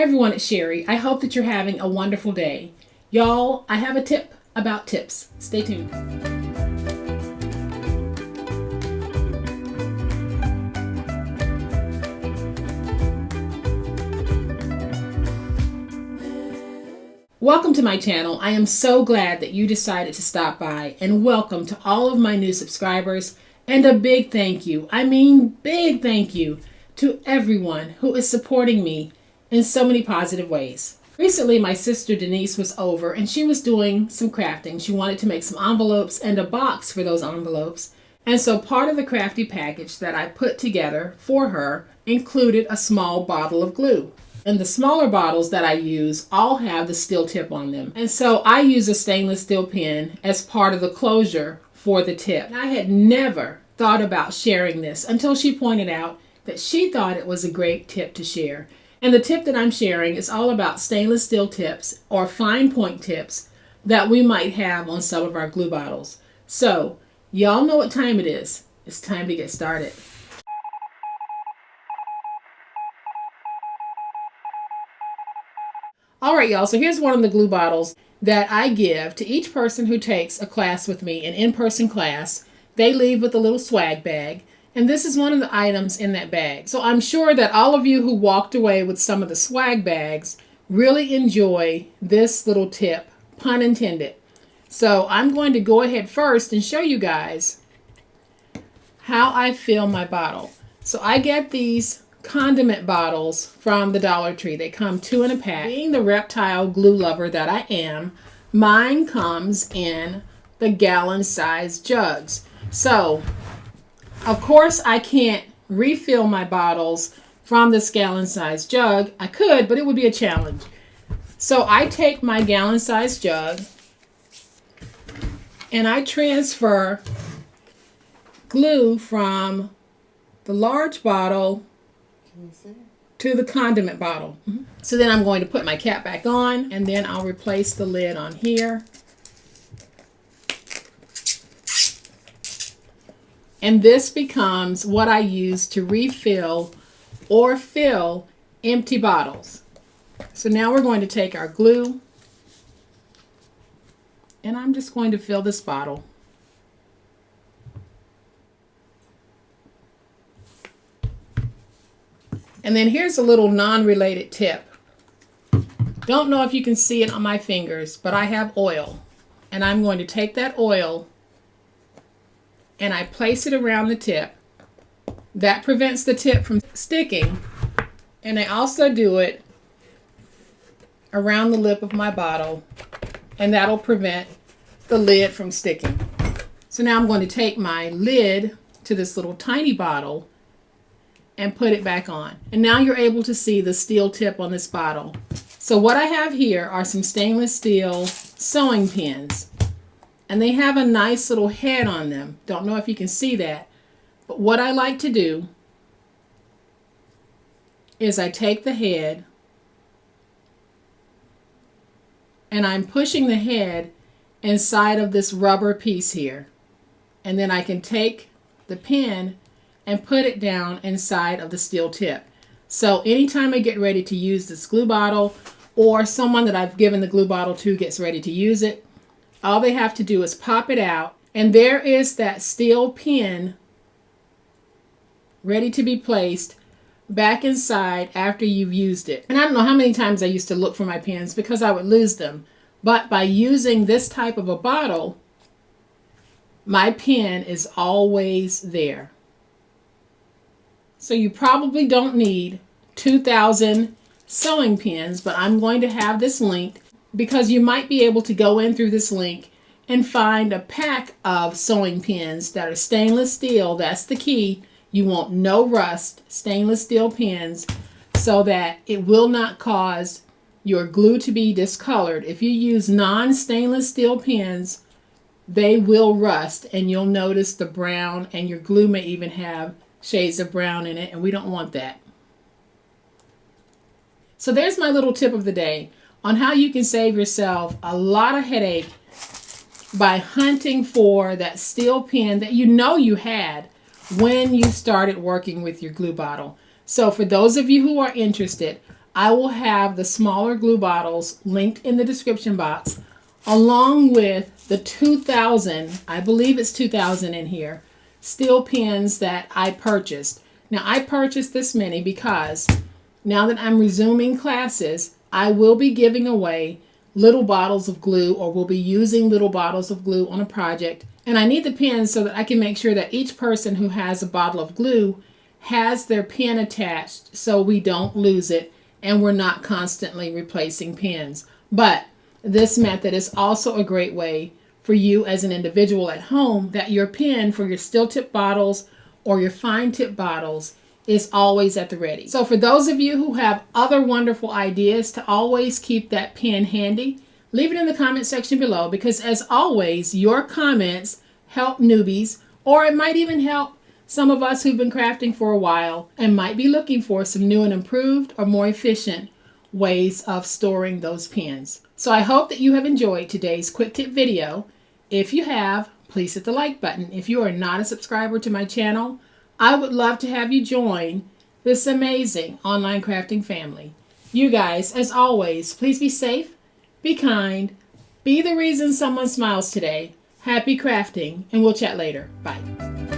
everyone, it's Sherry. I hope that you're having a wonderful day. Y'all, I have a tip about tips. Stay tuned. Welcome to my channel. I am so glad that you decided to stop by, and welcome to all of my new subscribers, and a big thank you, big thank you to everyone who is supporting me in so many positive ways. Recently, my sister Denise was over and she was doing some crafting. She wanted to make some envelopes and a box for those envelopes. And so part of the crafty package that I put together for her included a small bottle of glue. And the smaller bottles that I use all have the steel tip on them. And so I use a stainless steel pen as part of the closure for the tip. And I had never thought about sharing this until she pointed out that she thought it was a great tip to share. And the tip that I'm sharing is all about stainless steel tips or fine point tips that we might have on some of our glue bottles. So, y'all know what time it is. It's time to get started. Alright y'all, so here's one of the glue bottles that I give to each person who takes a class with me, an in-person class. They leave with a little swag bag. And this is one of the items in that bag. So I'm sure that all of you who walked away with some of the swag bags really enjoy this little tip, pun intended. So I'm going to go ahead first and show you guys how I fill my bottle. So I get these condiment bottles from the Dollar Tree. They come 2 in a pack. Being the reptile glue lover that I am, mine comes in the gallon-sized jugs. So of course, I can't refill my bottles from this gallon-sized jug. I could, but it would be a challenge. So I take my gallon-sized jug and I transfer glue from the large bottle to the condiment bottle. So then I'm going to put my cap back on, and then I'll replace the lid on here. And this becomes what I use to refill or fill empty bottles. So now we're going to take our glue, and I'm just going to fill this bottle. And then here's a little non-related tip. Don't know if you can see it on my fingers, but I have oil. And I'm going to take that oil and I place it around the tip. That prevents the tip from sticking. And I also do it around the lip of my bottle, and that'll prevent the lid from sticking. So now I'm going to take my lid to this little tiny bottle and put it back on. And now you're able to see the steel tip on this bottle. So what I have here are some stainless steel sewing pins. And they have a nice little head on them. Don't know if you can see that. But what I like to do is I take the head and I'm pushing the head inside of this rubber piece here. And then I can take the pin and put it down inside of the steel tip. So anytime I get ready to use this glue bottle, or someone that I've given the glue bottle to gets ready to use it, all they have to do is pop it out, and there is that steel pin ready to be placed back inside after you've used it. And I don't know how many times I used to look for my pins because I would lose them. But by using this type of a bottle, my pin is always there. So you probably don't need 2,000 sewing pins, but I'm going to have this linked because you might be able to go in through this link and find a pack of sewing pins that are stainless steel. That's the key. You want no rust, stainless steel pins, so that it will not cause your glue to be discolored. If you use non-stainless steel pins, they will rust and you'll notice the brown, and your glue may even have shades of brown in it, and we don't want that. So there's my little tip of the day on how you can save yourself a lot of headache by hunting for that steel pen that you know you had when you started working with your glue bottle. So for those of you who are interested, I will have the smaller glue bottles linked in the description box, along with the 2,000, I believe it's 2,000 in here, steel pens that I purchased. Now, I purchased this many because now that I'm resuming classes, I will be giving away little bottles of glue, or will be using little bottles of glue on a project. And I need the pens so that I can make sure that each person who has a bottle of glue has their pen attached so we don't lose it and we're not constantly replacing pens. But this method is also a great way for you as an individual at home, that your pen for your steel tip bottles or your fine tip bottles is always at the ready. So for those of you who have other wonderful ideas to always keep that pen handy, leave it in the comment section below, because as always, your comments help newbies, or it might even help some of us who've been crafting for a while and might be looking for some new and improved or more efficient ways of storing those pens. So I hope that you have enjoyed today's quick tip video. If you have, please hit the like button. If you are not a subscriber to my channel, I would love to have you join this amazing online crafting family. You guys, as always, please be safe, be kind, be the reason someone smiles today. Happy crafting, and we'll chat later. Bye.